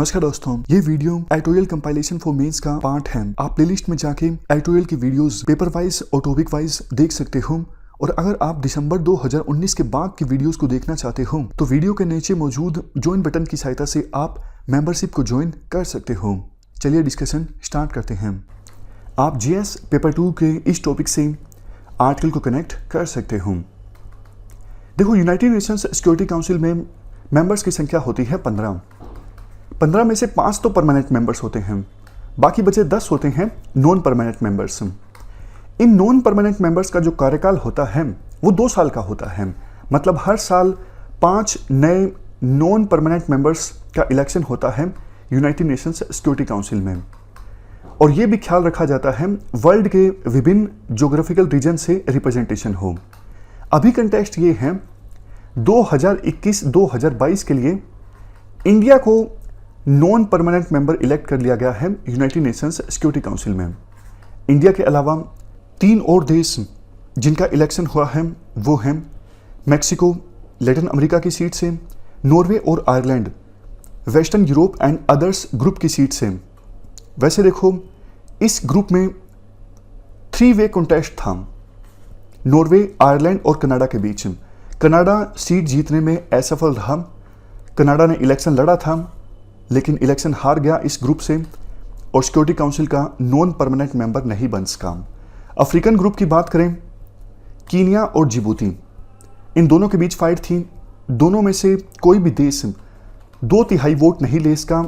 नमस्कार दोस्तों, ये video editorial compilation for mains का पार्ट है। आप प्लेलिस्ट में जाके एडिटोरियल की वीडियोस पेपर वाइज और टॉपिक वाइज देख सकते हो। और अगर आप दिसंबर 2019 के बाद की वीडियोस को देखना चाहते हो तो वीडियो के नीचे मौजूद ज्वाइन बटन की सहायता से आप मेंबरशिप को ज्वाइन कर सकते हो। चलिए डिस्कशन स्टार्ट करते हैं। आप जीएस पेपर 2 के इस टॉपिक से आर्टिकल को कनेक्ट कर सकते हो। देखो, यूनाइटेड नेशंस सिक्योरिटी काउंसिल में मेंबर्स की संख्या होती है 15 में से 5 तो परमानेंट मेंबर्स होते हैं, बाकी बचे 10 होते हैं non permanent members. In non permanent members का जो कार्यकाल होता है वो 2 साल का होता है। मतलब हर साल 5 नए नॉन परमानेंट मेंबर्स का इलेक्शन होता है यूनाइटेड नेशंस सिक्योरिटी काउंसिल में। और ये भी ख्याल रखा जाता है वर्ल्ड के विभिन्न ज्योग्राफिकल रीजन से रिप्रेजेंटेशन हो। अभी कंटेक्स्ट ये है 2021-2022 के लिए इंडिया को नॉन परमानेंट मेंबर इलेक्ट कर लिया गया है यूनाइटेड नेशंस सिक्योरिटी काउंसिल में। इंडिया के अलावा 3 और देश जिनका इलेक्शन हुआ है वो हैं मैक्सिको लैटिन अमेरिका की सीट से, नॉर्वे और Ireland western Europe and others group की सीट से। वैसे देखो, इस ग्रुप में 3 वे कॉन्टेस्ट था नॉर्वे, आयरलैंड और कनाडा के बीच। कनाडा सीट जीतने में असफल रहा। कनाडा ने इलेक्शन लड़ा था लेकिन इलेक्शन हार गया इस ग्रुप से और सिक्योरिटी काउंसिल का नॉन परमानेंट मेंबर नहीं बन सका। अफ्रीकन ग्रुप की बात करें, कीनिया और जिबूती, इन दोनों के बीच फाइट थी। दोनों में से कोई भी देश 2/3 वोट नहीं ले सका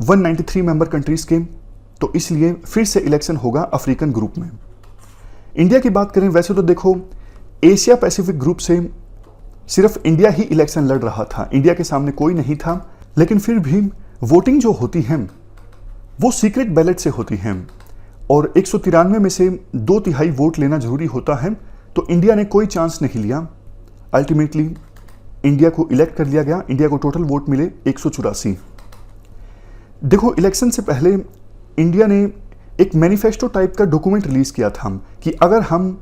193 मेंबर कंट्रीज के, तो इसलिए फिर से इलेक्शन होगा अफ्रीकन ग्रुप में। इंडिया की बात करें, वैसे तो देखो एशिया पैसिफिक ग्रुप से सिर्फ इंडिया ही इलेक्शन लड़ रहा था, इंडिया के सामने कोई नहीं था। लेकिन फिर भी वोटिंग जो होती है वो सीक्रेट बैलेट से होती है और 193 में से 2/3 वोट लेना जरूरी होता है, तो इंडिया ने कोई चांस नहीं लिया। अल्टीमेटली इंडिया को इलेक्ट कर लिया गया। इंडिया को टोटल वोट मिले 184। देखो, इलेक्शन से पहले इंडिया ने एक मैनिफेस्टो टाइप का डॉक्यूमेंट रिलीज किया था कि अगर हम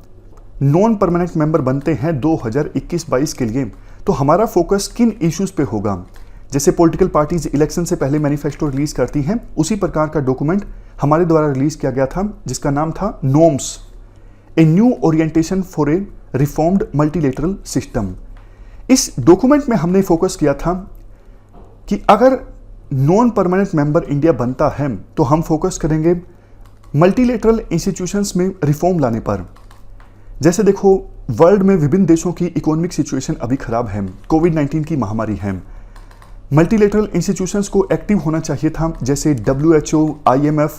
नॉन परमानेंट मेंबर बनते हैं 2021-22 के लिए तो हमारा फोकस किन इश्यूज पे होगा। जैसे पॉलिटिकल पार्टीज इलेक्शन से पहले मैनिफेस्टो रिलीज करती हैं, उसी प्रकार का डॉक्यूमेंट हमारे द्वारा रिलीज किया गया था जिसका नाम था norms, a new orientation for a reformed multilateral system. इस डॉक्यूमेंट में हमने फोकस किया था कि अगर नॉन परमानेंट मेंबर इंडिया बनता है तो हम फोकस करेंगे मल्टीलेटरल इंस्टीट्यूशंस में रिफॉर्म लाने पर। जैसे देखो, वर्ल्ड में विभिन्न देशों की इकोनॉमिक सिचुएशन अभी खराब है, कोविड-19 की महामारी है। मल्टीलेटरल इंस्टीट्यूशंस को एक्टिव होना चाहिए था, जैसे WHO, IMF,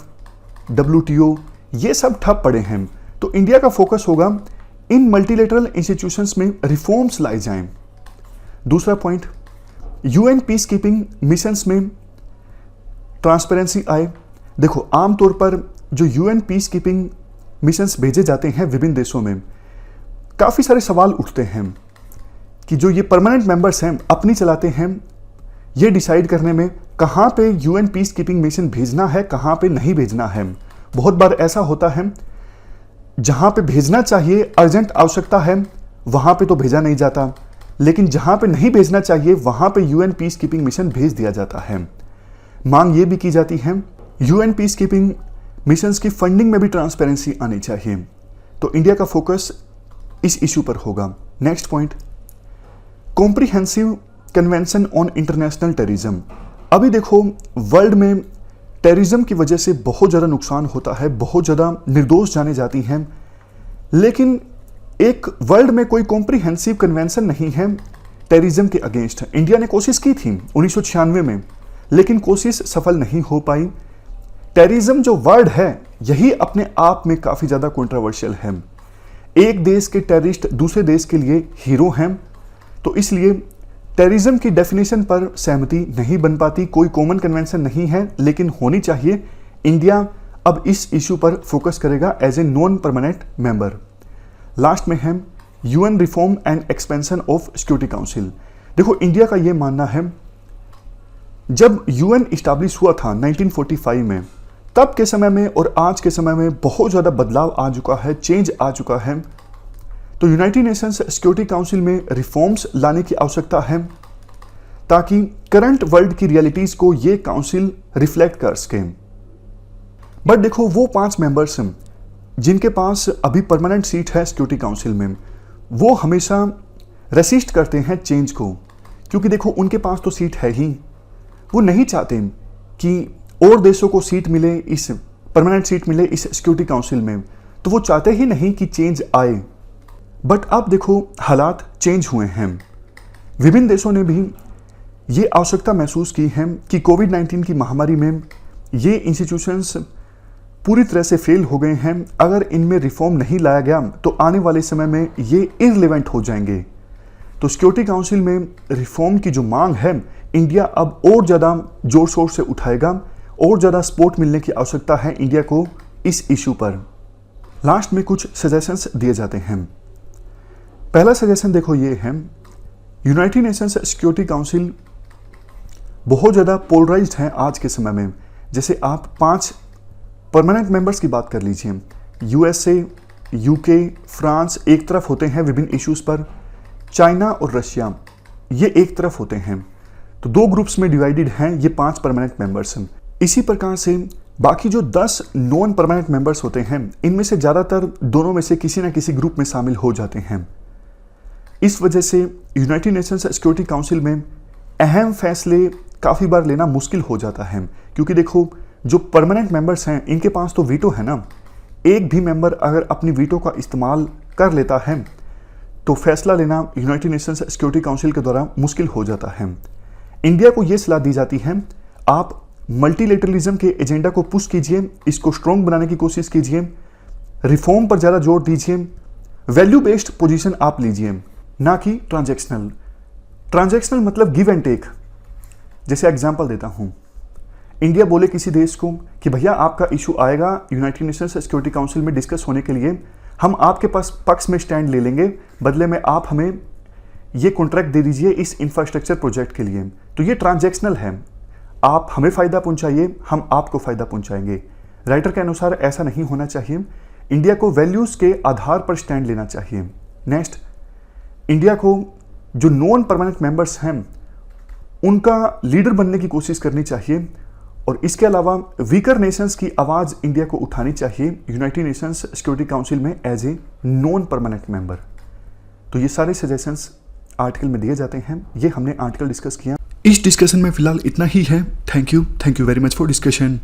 WTO, ये सब ठप पड़े हैं। तो इंडिया का फोकस होगा इन मल्टीलेटरल इंस्टीट्यूशंस में रिफॉर्म्स लाए जाएं। दूसरा point, UN peace keeping missions में ट्रांसपेरेंसी आए। देखो, आमतौर पर जो UN पीस कीपिंग मिशंस भेजे जाते हैं विभिन्न देशों में, काफ़ी सारे सवाल उठते हैं कि जो ये परमानेंट मेंबर्स हैं अपनी चलाते हैं, ये डिसाइड करने में कहाँ पे UN पीस कीपिंग मिशन भेजना है, कहाँ पे नहीं भेजना है। बहुत बार ऐसा होता है जहाँ पे भेजना चाहिए, अर्जेंट आवश्यकता है, वहाँ पे तो भेजा नहीं जाता, लेकिन जहाँ पे नहीं भेजना चाहिए वहाँ पे UN पीस कीपिंग मिशन भेज दिया जाता है। मांग ये भी की जाती है UN पीस कीपिंग मिशंस की फंडिंग में भी ट्रांसपेरेंसी आनी चाहिए। तो इंडिया का फोकस इस इशू पर होगा। Next point, comprehensive convention on international terrorism. अभी देखो, वर्ल्ड में टेररिज्म की वजह से बहुत ज़्यादा नुकसान होता है, बहुत ज़्यादा निर्दोष जाने जाती हैं, लेकिन एक वर्ल्ड में कोई कॉम्प्रिहेंसिव कन्वेंशन नहीं है टेररिज्म के अगेंस्ट। इंडिया ने कोशिश की थी 1996 में, लेकिन कोशिश सफल नहीं हो पाई। टेररिज्म जो वर्ड है यही अपने आप में काफ़ी ज़्यादा कंट्रोवर्शियल है। एक देश के टेररिस्ट दूसरे देश के लिए हीरो हैं, तो इसलिए टेररिज्म की डेफिनेशन पर सहमति नहीं बन पाती, कोई कॉमन कन्वेंशन नहीं है, लेकिन होनी चाहिए। इंडिया अब इस इशू पर फोकस करेगा as a non permanent member. Last में है UN reform and expansion of security council. देखो, इंडिया का ये मानना है जब UN इस्टेब्लिश हुआ था 1945 में, तब के समय में और आज के समय में बहुत ज़्यादा बदलाव आ चुका है, चेंज आ चुका है। तो यूनाइटेड नेशंस सिक्योरिटी काउंसिल में रिफॉर्म्स लाने की आवश्यकता है ताकि करंट वर्ल्ड की रियलिटीज को ये काउंसिल रिफ्लेक्ट कर सके। बट देखो, वो 5 मेंबर्स जिनके पास अभी परमानेंट सीट है सिक्योरिटी काउंसिल में, वो हमेशा रेसिस्ट करते हैं चेंज को, क्योंकि देखो उनके पास तो सीट है ही। वो नहीं चाहते कि और देशों को सीट मिले, इस परमानेंट सीट मिले इस सिक्योरिटी काउंसिल में, तो वो चाहते ही नहीं कि चेंज आए। बट अब देखो हालात चेंज हुए हैं। विभिन्न देशों ने भी ये आवश्यकता महसूस की है कि कोविड-19 की महामारी में ये इंस्टीट्यूशंस पूरी तरह से फेल हो गए हैं। अगर इनमें रिफॉर्म नहीं लाया गया तो आने वाले समय में ये इररिलेवेंट हो जाएंगे। तो सिक्योरिटी काउंसिल में रिफॉर्म की जो मांग है, इंडिया अब और ज़्यादा जोर शोर से उठाएगा, और ज़्यादा सपोर्ट मिलने की आवश्यकता है इंडिया को इस इशू पर। लास्ट में कुछ सजेशंस दिए जाते हैं। पहला सजेशन देखो ये है, यूनाइटेड नेशंस सिक्योरिटी काउंसिल बहुत ज़्यादा पोलराइज्ड है आज के समय में। जैसे आप 5 परमानेंट मेंबर्स की बात कर लीजिए, यूएसए, यूके, फ्रांस एक तरफ होते हैं विभिन्न इश्यूज पर, चाइना और रशिया ये एक तरफ होते हैं। तो 2 ग्रुप्स में डिवाइडेड हैं ये 5 परमानेंट मेंबर्स हैं। इसी प्रकार से बाकी जो 10 नॉन परमानेंट मेंबर्स होते हैं, इनमें से ज़्यादातर दोनों में से किसी ना किसी ग्रुप में शामिल हो जाते हैं। इस वजह से यूनाइटेड नेशंस सिक्योरिटी काउंसिल में अहम फैसले काफ़ी बार लेना मुश्किल हो जाता है, क्योंकि देखो जो परमानेंट मेंबर्स हैं इनके पास तो वीटो है ना। एक भी मेंबर अगर अपनी वीटो का इस्तेमाल कर लेता है तो फैसला लेना यूनाइटेड नेशंस सिक्योरिटी काउंसिल के द्वारा मुश्किल हो जाता है। इंडिया को यह सलाह दी जाती है, आप मल्टीलेटरलिज्म के एजेंडा को पुश कीजिए, इसको स्ट्रॉन्ग बनाने की कोशिश कीजिए, रिफॉर्म पर ज़्यादा जोर दीजिए, वैल्यू बेस्ड पोजीशन आप लीजिए, ना कि ट्रांजैक्शनल। ट्रांजैक्शनल मतलब गिव एंड टेक। जैसे एग्जांपल देता हूं, इंडिया बोले किसी देश को कि भैया आपका इशू आएगा यूनाइटेड नेशंस सिक्योरिटी काउंसिल में डिस्कस होने के लिए, हम आपके पास पक्ष में स्टैंड ले लेंगे, बदले में आप हमें ये कॉन्ट्रैक्ट दे दीजिए इस इंफ्रास्ट्रक्चर प्रोजेक्ट के लिए। तो ये ट्रांजैक्शनल है, आप हमें फ़ायदा पहुंचाइए, हम आपको फ़ायदा पहुंचाएंगे। राइटर के अनुसार ऐसा नहीं होना चाहिए। इंडिया को वैल्यूज़ के आधार पर स्टैंड लेना चाहिए। नेक्स्ट, इंडिया को जो नॉन परमानेंट मेंबर्स हैं उनका लीडर बनने की कोशिश करनी चाहिए, और इसके अलावा वीकर नेशंस की आवाज़ इंडिया को उठानी चाहिए यूनाइटेड नेशंस सिक्योरिटी काउंसिल में as a non permanent member. तो ये सारे सजेशंस आर्टिकल में दिए जाते हैं, ये हमने आर्टिकल डिस्कस किया। इस डिस्कशन में फिलहाल इतना ही है। Thank you very much for discussion.